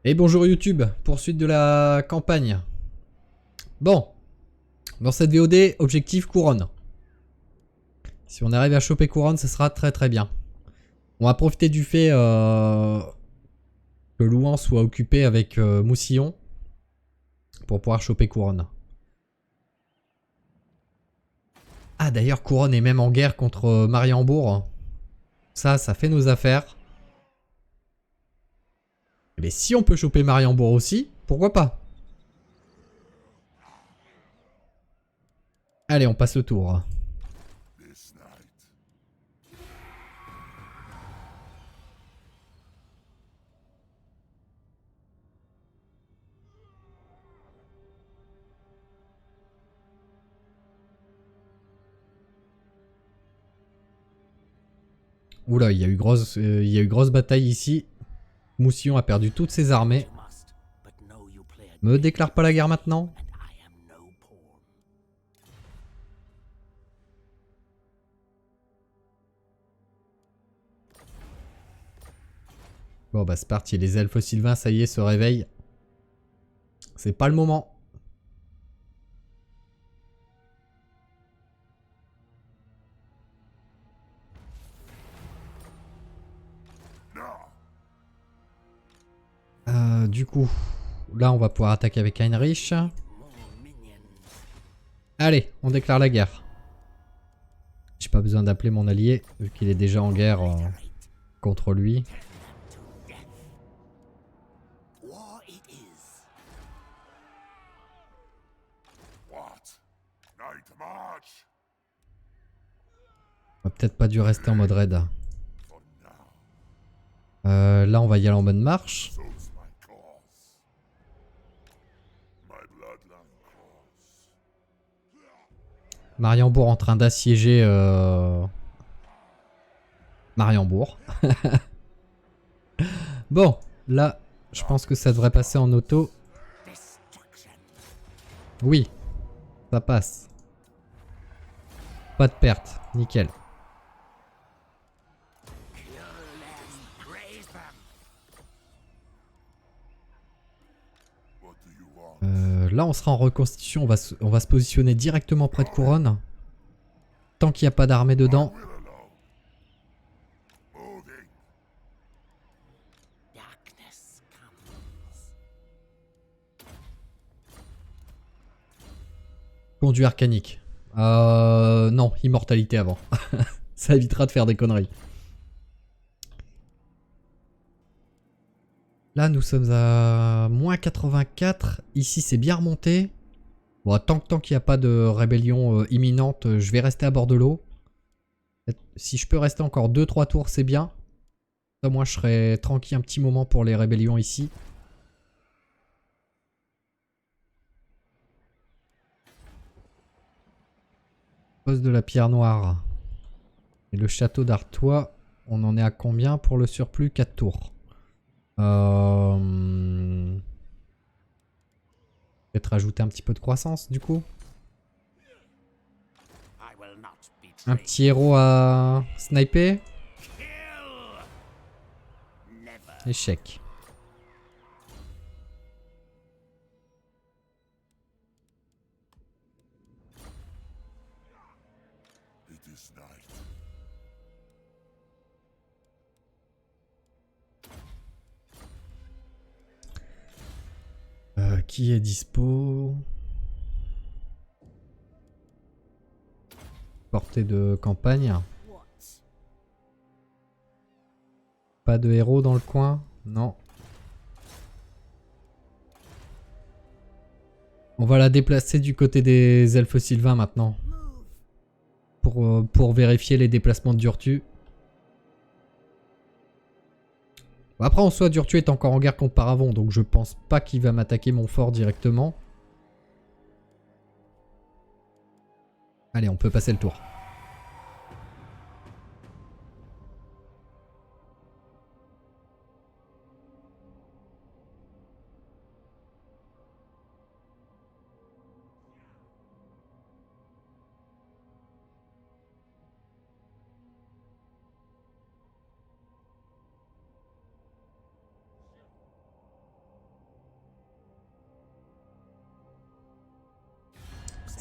Et bonjour YouTube, poursuite de la campagne. Bon, dans cette VOD, objectif couronne. Si on arrive à choper couronne, ce sera très très bien. On va profiter du fait que Louan soit occupé avec Moussillon pour pouvoir choper couronne. Ah d'ailleurs, couronne est même en guerre contre Mariembourg. Ça fait nos affaires. Mais si on peut choper Mariembourg aussi, pourquoi pas? Allez, on passe le tour. Oula, il y a eu grosse bataille ici. Moussillon a perdu toutes ses armées. Me déclare pas la guerre maintenant. Bon bah c'est parti, les elfes sylvains ça y est se réveillent. C'est pas le moment. Du coup, là on va pouvoir attaquer avec Heinrich. Allez, on déclare la guerre. J'ai pas besoin d'appeler mon allié, vu qu'il est déjà en guerre contre lui. On va peut-être pas dû rester en mode raid. Là on va y aller en mode marche. Mariembourg en train d'assiéger Mariembourg. Bon, là je pense que ça devrait passer en auto. Oui, ça passe. Pas de perte, nickel. Là on sera en reconstitution, on va se positionner directement près de couronne. Tant qu'il n'y a pas d'armée dedans. Conduit arcanique. Non, immortalité avant. Ça évitera de faire des conneries. Là nous sommes à moins 84. Ici c'est bien remonté. Bon, tant qu'il n'y a pas de rébellion imminente, je vais rester à bord de l'eau. Si je peux rester encore 2-3 tours, c'est bien. Ça, moi, je serai tranquille un petit moment pour les rébellions ici. Poste de la pierre noire. Et le château d'Artois, on en est à combien pour le surplus? 4 tours. Peut-être rajouter un petit peu de croissance, du coup. Un petit héros à sniper. Échec. Qui est dispo? Portée de campagne. Pas de héros dans le coin? Non. On va la déplacer du côté des elfes sylvains maintenant. Pour vérifier les déplacements de Durtu. Bon, après en soi Durtu est encore en guerre contre Paravon, donc je pense pas qu'il va m'attaquer mon fort directement. Allez, on peut passer le tour.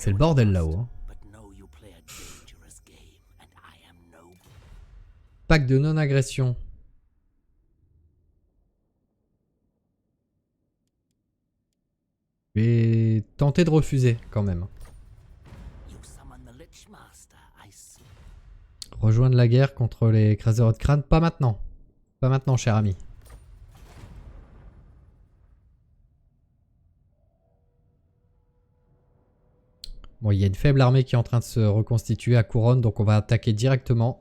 c'est le bordel là-haut. Hein. Pacte de non-agression. Je vais tenter de refuser quand même. Rejoindre la guerre contre les écraseurs de crâne. Pas maintenant. Pas maintenant, cher ami. Bon, il y a une faible armée qui est en train de se reconstituer à Couronne, donc on va attaquer directement.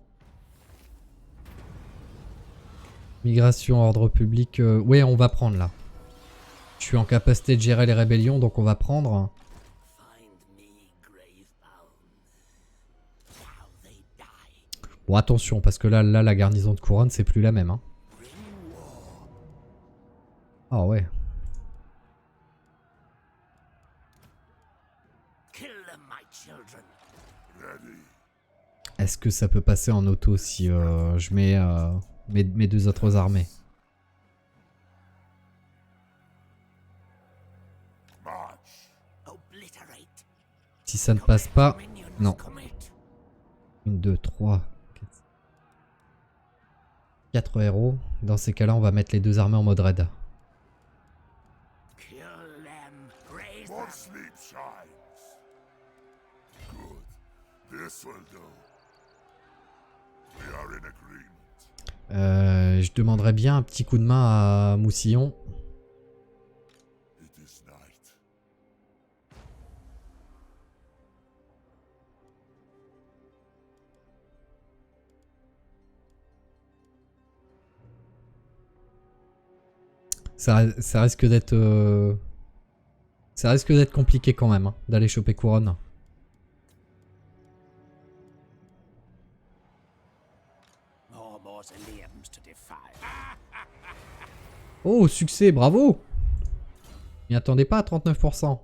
Migration, ordre public. Ouais, on va prendre là. Je suis en capacité de gérer les rébellions, donc on va prendre. Bon, attention, parce que là la garnison de Couronne, c'est plus la même. Hein. Ah ouais. Est-ce que ça peut passer en auto si je mets mes deux autres armées? Si ça ne passe pas, non. 1, 2, 3, 4 héros. Dans ces cas-là, on va mettre les deux armées en mode raid. Je demanderais bien un petit coup de main à Moussillon. Ça risque d'être compliqué quand même, hein, d'aller choper Couronne. Oh, succès, bravo! M'y attendez pas à 39%.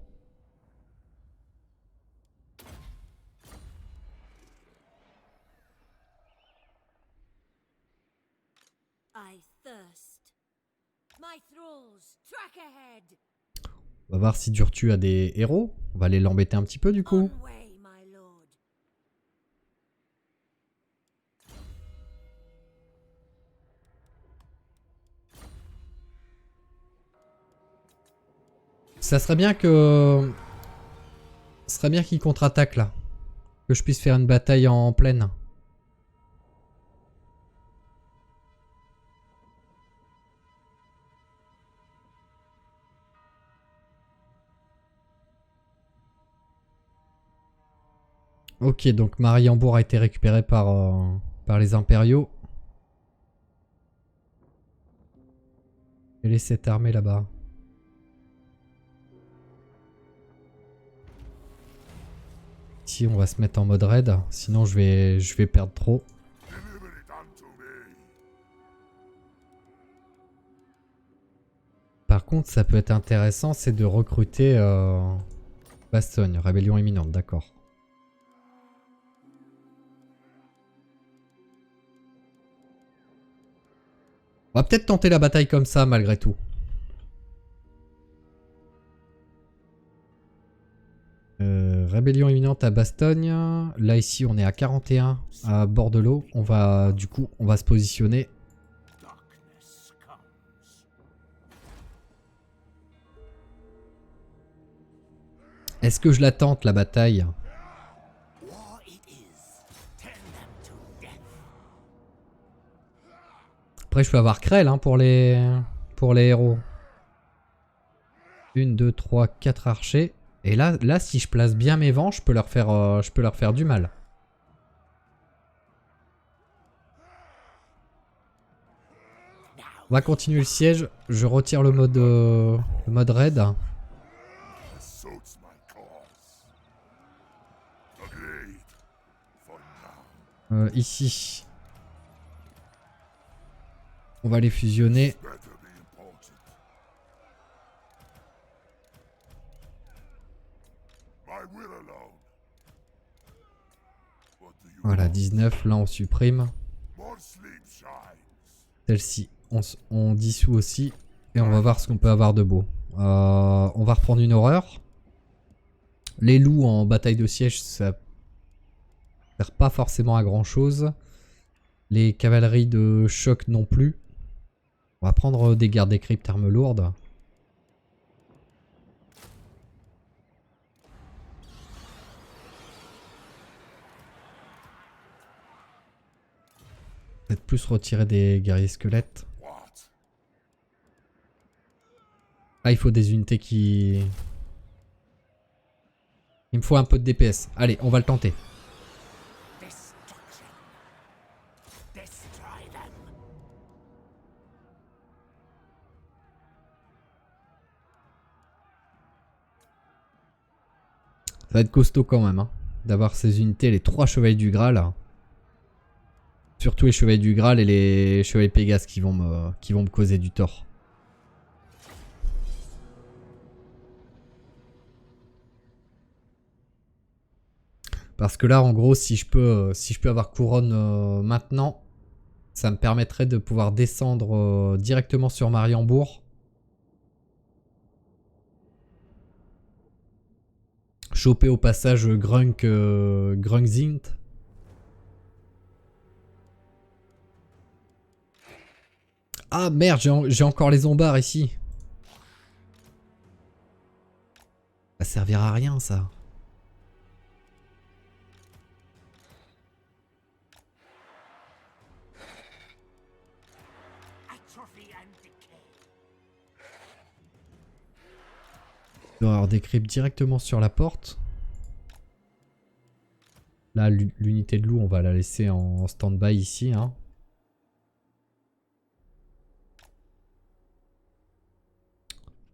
On va voir si Durtu a des héros. On va aller l'embêter un petit peu du coup. Ça serait bien que... Ce serait bien qu'il contre-attaque là. Que je puisse faire une bataille en plaine. Ok, donc Mariembourg a été récupéré par les impériaux. Quelle est cette armée là-bas? Ici, on va se mettre en mode raid. Sinon, je vais perdre trop. Par contre, ça peut être intéressant, c'est de recruter Bastogne, rébellion imminente, d'accord. On va peut-être tenter la bataille comme ça, malgré tout. Rébellion imminente à Bastogne. Là, ici, on est à 41 à bord de l'eau. On va, du coup, on va se positionner. Est-ce que je la tente, la bataille? Après, je peux avoir Krell hein, pour les héros. 1, 2, 3, 4 archers. Et là, si je place bien mes vents, je peux leur faire du mal. On va continuer le siège. Je retire le mode raid. Ici. On va les fusionner. Voilà, 19. Là, on supprime. Celle-ci, on dissout aussi. Et on va voir ce qu'on peut avoir de beau. On va reprendre une horreur. Les loups en bataille de siège, ça sert pas forcément à grand chose. Les cavaleries de choc non plus. On va prendre des gardes des cryptes armes lourdes. Peut-être plus retirer des guerriers squelettes. Ah, il faut des unités qui... Il me faut un peu de DPS. Allez, on va le tenter. Ça va être costaud quand même, hein, d'avoir ces unités, les 3 chevaliers du Graal. Surtout les chevaliers du Graal et les chevaliers Pégase qui vont me causer du tort. Parce que là, en gros, si je peux avoir couronne maintenant, ça me permettrait de pouvoir descendre directement sur Mariembourg. Choper au passage Grungzint. Ah merde, j'ai encore les zombards ici. Ça servira à rien ça. Il doit avoir des cryptes directement sur la porte. Là, l'unité de loup, on va la laisser en stand-by ici. Hein.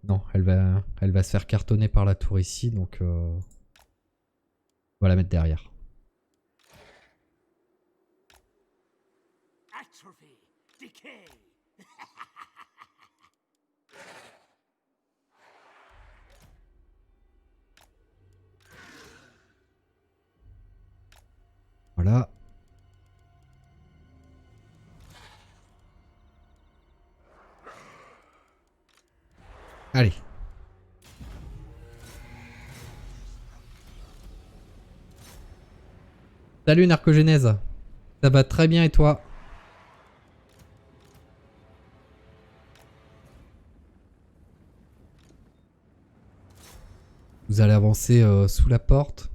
Non, elle va se faire cartonner par la tour ici, donc on va la mettre derrière. Voilà. Allez. Salut Narcogénèse. Ça va très bien et toi? Vous allez avancer sous la porte.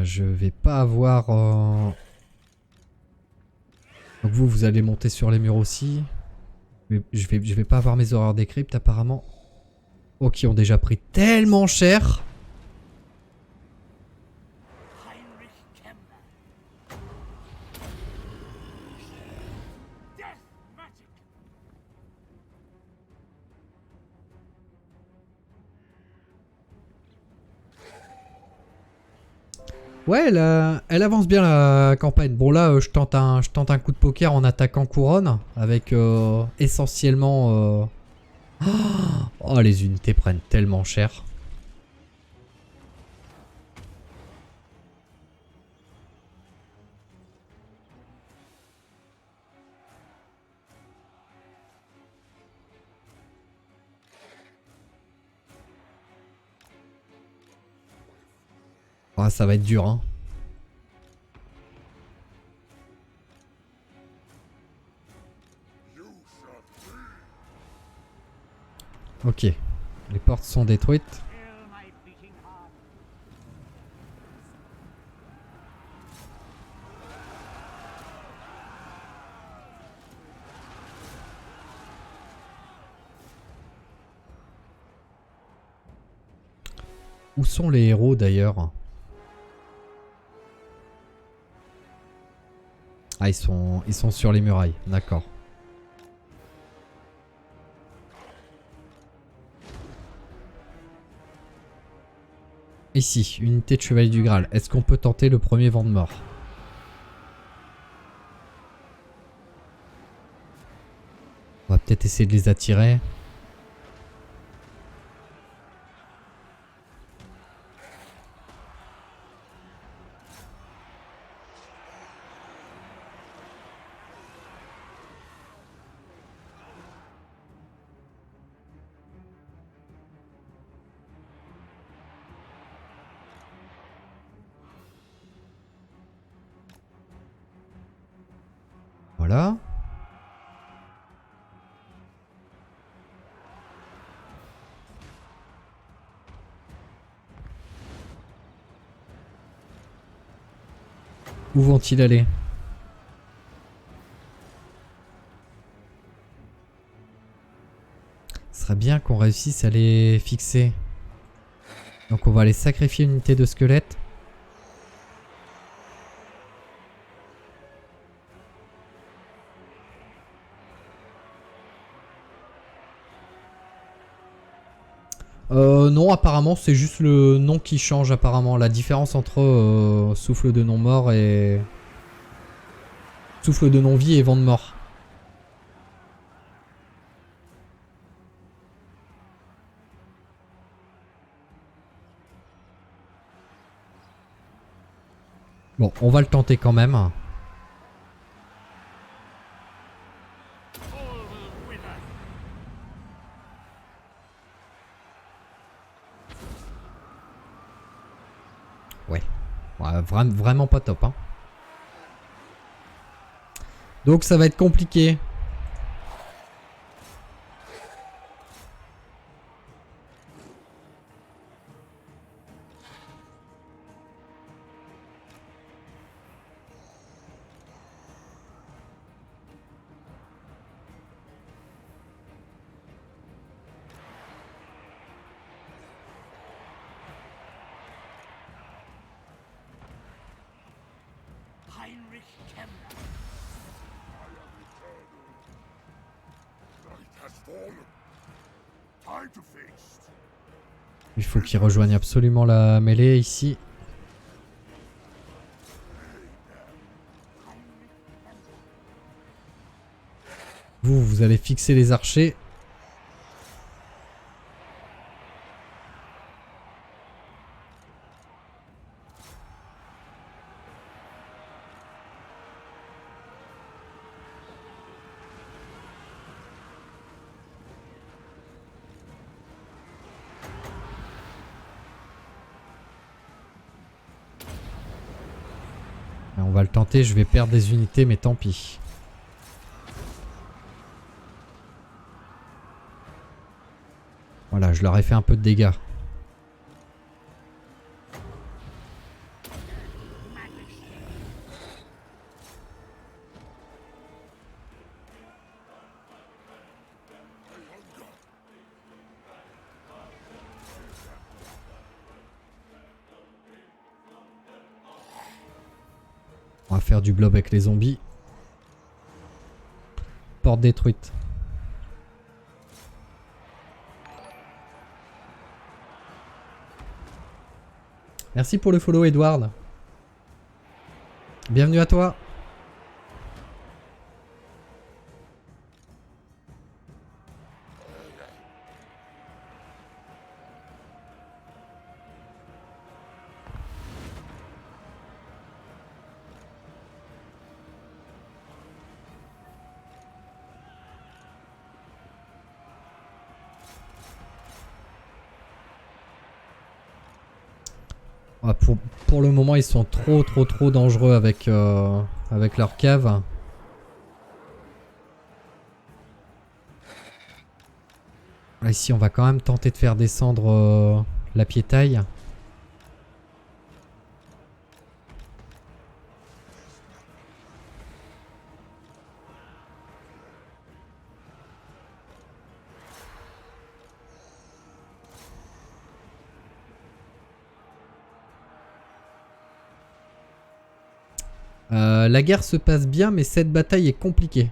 Je vais pas avoir... Donc vous allez monter sur les murs aussi. Je vais pas avoir mes horreurs des cryptes apparemment. Oh, qui ont déjà pris tellement cher. Ouais, elle avance bien la campagne. Bon là, je tente un coup de poker en attaquant couronne. Avec essentiellement... Oh, les unités prennent tellement cher. Oh, ça va être dur, hein. Ok. Les portes sont détruites. Où sont les héros d'ailleurs? Ah, ils sont sur les murailles, d'accord. Ici, unité de chevalier du Graal. Est-ce qu'on peut tenter le premier vent de mort? On va peut-être essayer de les attirer. Voilà. Où vont-ils aller? Ce serait bien qu'on réussisse à les fixer. Donc on va aller sacrifier une unité de squelettes. Non, apparemment c'est juste le nom qui change apparemment. La différence entre souffle de non-mort et... souffle de non-vie et vent de mort. Bon, on va le tenter quand même. Ouais, ouais vraiment pas top. Hein. Donc ça va être compliqué. Il faut qu'il rejoigne absolument la mêlée ici. Vous allez fixer les archers. On va le tenter, je vais perdre des unités mais tant pis. Voilà, je leur ai fait un peu de dégâts. On va faire du blob avec les zombies. Porte détruite. Merci pour le follow Edward. Bienvenue à toi. Ah, pour le moment, ils sont trop dangereux avec, avec leur cave. Là, ici, on va quand même tenter de faire descendre la piétaille. La guerre se passe bien, mais cette bataille est compliquée.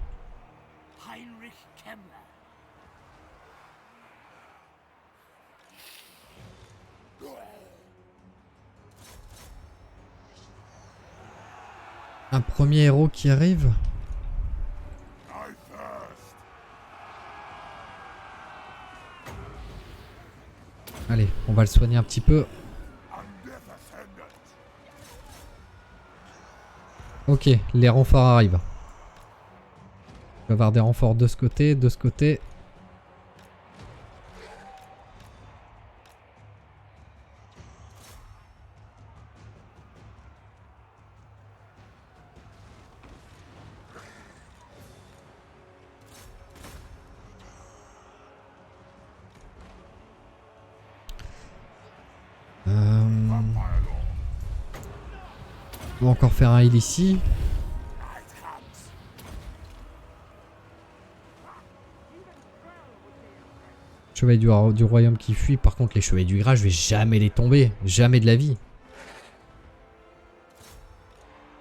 Un premier héros qui arrive. Allez, on va le soigner un petit peu. Ok, les renforts arrivent. On va avoir des renforts de ce côté, de ce côté. On va encore faire un heal ici. Chevalier du royaume qui fuit. Par contre, les chevaliers du Graal, je vais jamais les tomber. Jamais de la vie.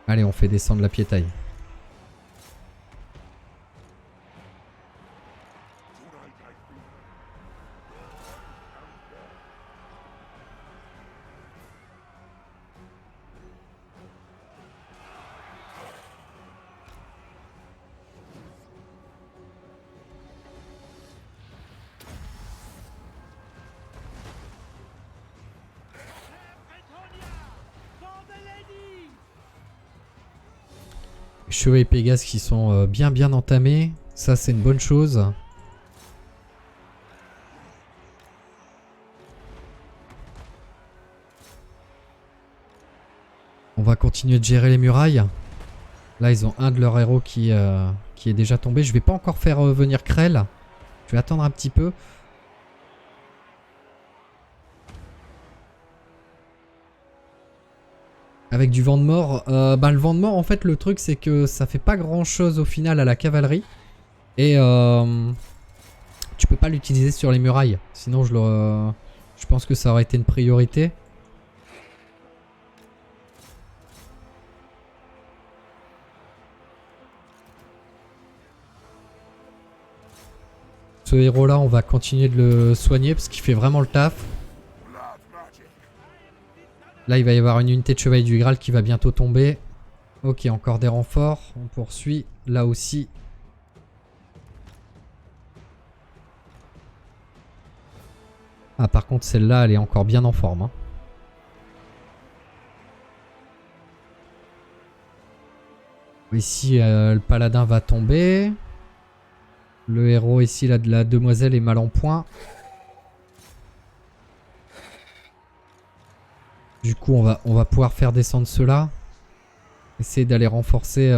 Allez, on fait descendre la piétaille. Chevaliers Pégase qui sont bien entamés. Ça, c'est une bonne chose. On va continuer de gérer les murailles. Là, ils ont un de leurs héros qui est déjà tombé. Je vais pas encore faire venir Krell. Je vais attendre un petit peu. Avec du vent de mort. Le vent de mort, en fait, le truc, c'est que ça fait pas grand chose au final à la cavalerie. Et tu peux pas l'utiliser sur les murailles. Sinon, je pense que ça aurait été une priorité. Ce héros-là, on va continuer de le soigner parce qu'il fait vraiment le taf. Là, il va y avoir une unité de chevalier du Graal qui va bientôt tomber. Ok, encore des renforts. On poursuit. Là aussi. Ah, par contre, celle-là, elle est encore bien en forme. Hein. Ici, le paladin va tomber. Le héros ici, là, de la demoiselle est mal en point. Du coup, on va pouvoir faire descendre ceux-là. Essayer d'aller renforcer...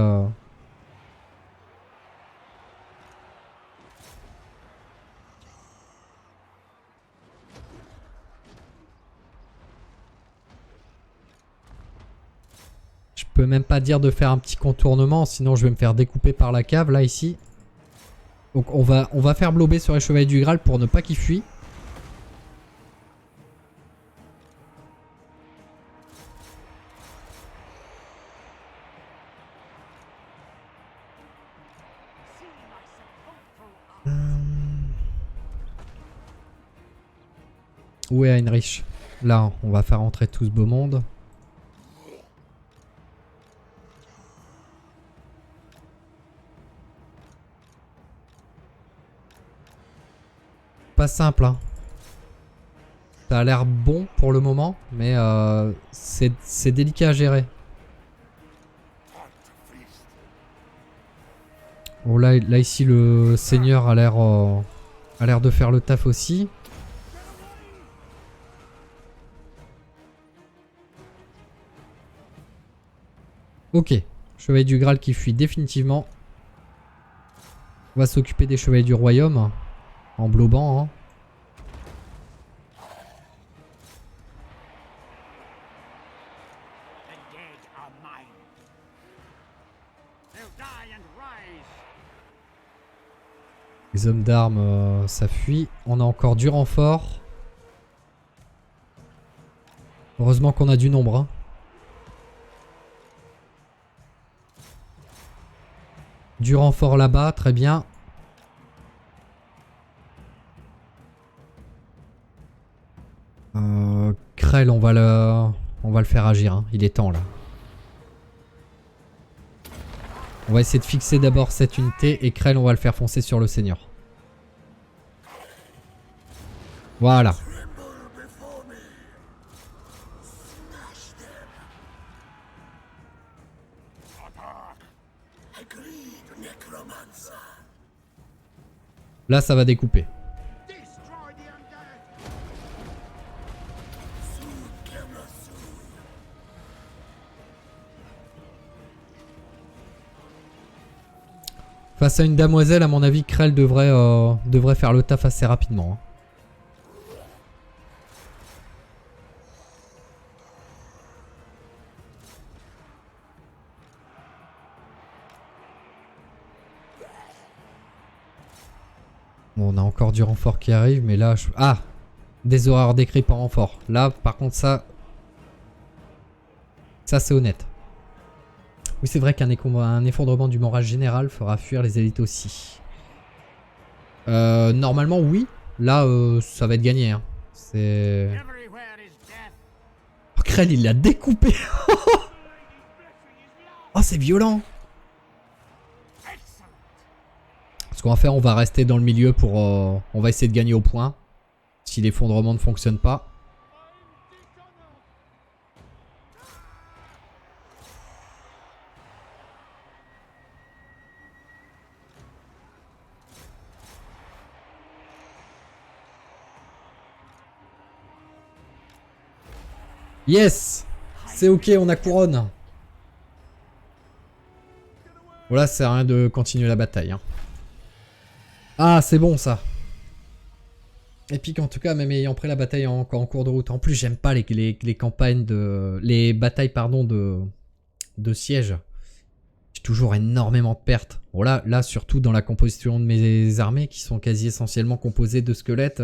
Je peux même pas dire de faire un petit contournement, sinon je vais me faire découper par la cave, là, ici. Donc on va faire blober sur les chevaliers du Graal pour ne pas qu'ils fuient. Où est Heinrich? Là, on va faire entrer tout ce beau monde. Pas simple, hein. Ça a l'air bon pour le moment, mais c'est délicat à gérer. Bon, là ici, le seigneur a l'air de faire le taf aussi. Ok, chevalier du Graal qui fuit définitivement. On va s'occuper des chevaliers du royaume. En blobant, hein. Les hommes d'armes, ça fuit. On a encore du renfort. Heureusement qu'on a du nombre, hein. Du renfort là-bas, très bien. Krell, on va le faire agir, hein. Il est temps là. On va essayer de fixer d'abord cette unité et Krell on va le faire foncer sur le seigneur. Voilà. Là ça va découper. Face à une damoiselle, à mon avis, Krell devrait faire le taf assez rapidement. Bon, on a encore du renfort qui arrive, mais là... Ah! Des horreurs décrits en renfort. Là, par contre, ça c'est honnête. Oui, c'est vrai qu'un effondrement du moral général fera fuir les élites aussi. Normalement, oui. Là, ça va être gagné. Hein. C'est... Oh, Krell, il l'a découpé. Oh, c'est violent. Ce qu'on va faire, on va rester dans le milieu pour... on va essayer de gagner au point. Si l'effondrement ne fonctionne pas. Yes! C'est ok, on a couronne. Voilà, ça sert à rien de continuer la bataille. Hein. Ah, c'est bon ça. Épique en tout cas, même ayant pris la bataille en cours de route. En plus, j'aime pas les campagnes de... Les batailles, pardon, de siège. J'ai toujours énormément de pertes. Bon là, surtout dans la composition de mes armées, qui sont quasi essentiellement composées de squelettes,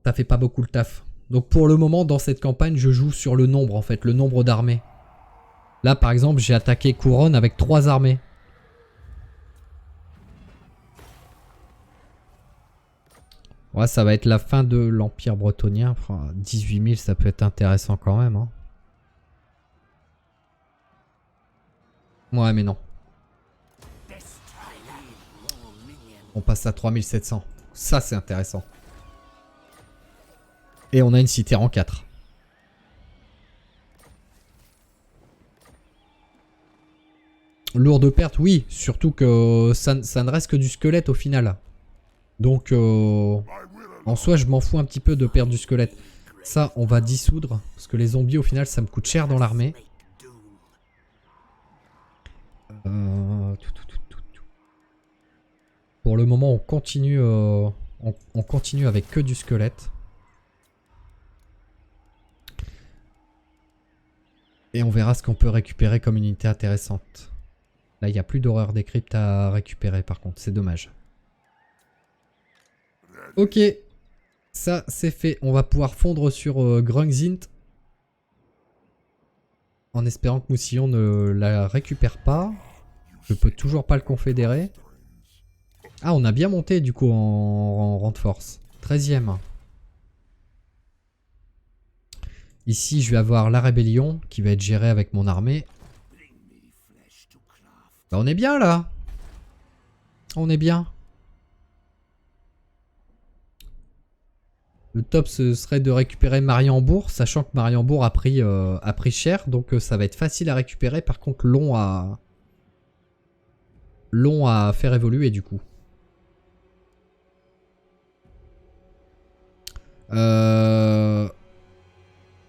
ça fait pas beaucoup le taf. Donc pour le moment, dans cette campagne, je joue sur le nombre en fait, le nombre d'armées. Là, par exemple, j'ai attaqué Couronne avec 3 armées. Ouais, ça va être la fin de l'Empire bretonien. Enfin, 18 000, ça peut être intéressant quand même. Hein. Ouais, mais non. On passe à 3700. Ça, c'est intéressant. Et on a une cité en 4. Lourde perte, oui. Surtout que ça ne reste que du squelette au final. Donc, en soi, je m'en fous un petit peu de perdre du squelette. Ça, on va dissoudre. Parce que les zombies, au final, ça me coûte cher dans l'armée. Pour le moment, on continue avec que du squelette. Et on verra ce qu'on peut récupérer comme unité intéressante. Là, il n'y a plus d'horreur des cryptes à récupérer, par contre. C'est dommage. Ok. Ça, c'est fait. On va pouvoir fondre sur Grungzint. En espérant que Moussillon ne la récupère pas. Je peux toujours pas le confédérer. Ah, on a bien monté, du coup, en rang de force. 13e. Ici, je vais avoir la rébellion qui va être gérée avec mon armée. Bah, on est bien, là. On est bien. Le top, ce serait de récupérer Mariembourg, sachant que Mariembourg a pris cher, donc ça va être facile à récupérer. Par contre, long à faire évoluer, du coup.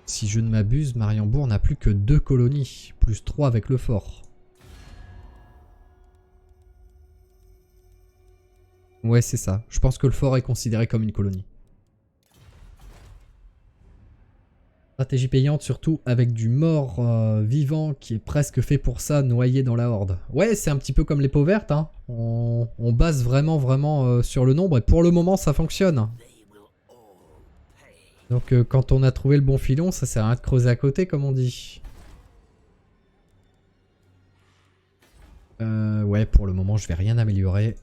Si je ne m'abuse, Mariembourg n'a plus que 2 colonies, plus 3 avec le fort. Ouais, c'est ça. Je pense que le fort est considéré comme une colonie. Stratégie payante, surtout avec du mort vivant qui est presque fait pour ça, noyé dans la horde. Ouais, c'est un petit peu comme les peaux vertes. Hein. On base vraiment sur le nombre et pour le moment, ça fonctionne. Donc quand on a trouvé le bon filon, ça sert à rien de creuser à côté, comme on dit. Ouais, pour le moment, je vais rien améliorer.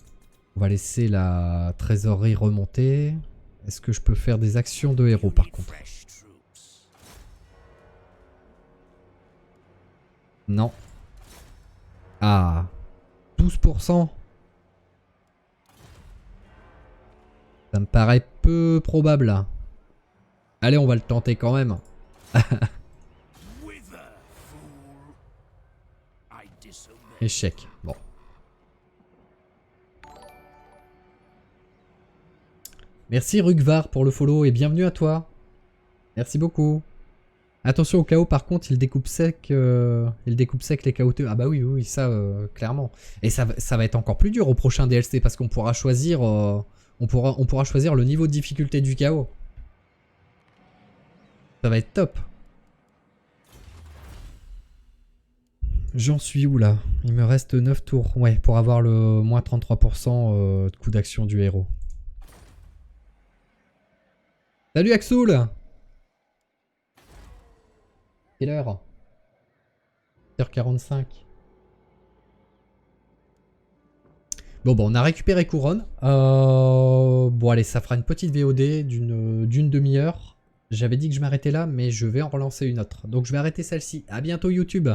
On va laisser la trésorerie remonter. Est-ce que je peux faire des actions de héros, par contre? Non. Ah, 12%. Ça me paraît peu probable. Allez, on va le tenter quand même. Échec. Bon. Merci Rugvar pour le follow et bienvenue à toi. Merci beaucoup. Attention au chaos par contre, il découpe sec les chaoteux. Ah bah oui, oui, ça clairement. Et ça va être encore plus dur au prochain DLC parce qu'on pourra choisir on pourra choisir le niveau de difficulté du chaos. Ça va être top. J'en suis où là? Il me reste 9 tours. Ouais, pour avoir le moins 33% de coup d'action du héros. Salut Axoul! Quelle heure? 8h45. Bon, on a récupéré couronne. Bon, allez, ça fera une petite VOD d'une demi-heure. J'avais dit que je m'arrêtais là, mais je vais en relancer une autre. Donc, je vais arrêter celle-ci. À bientôt, YouTube!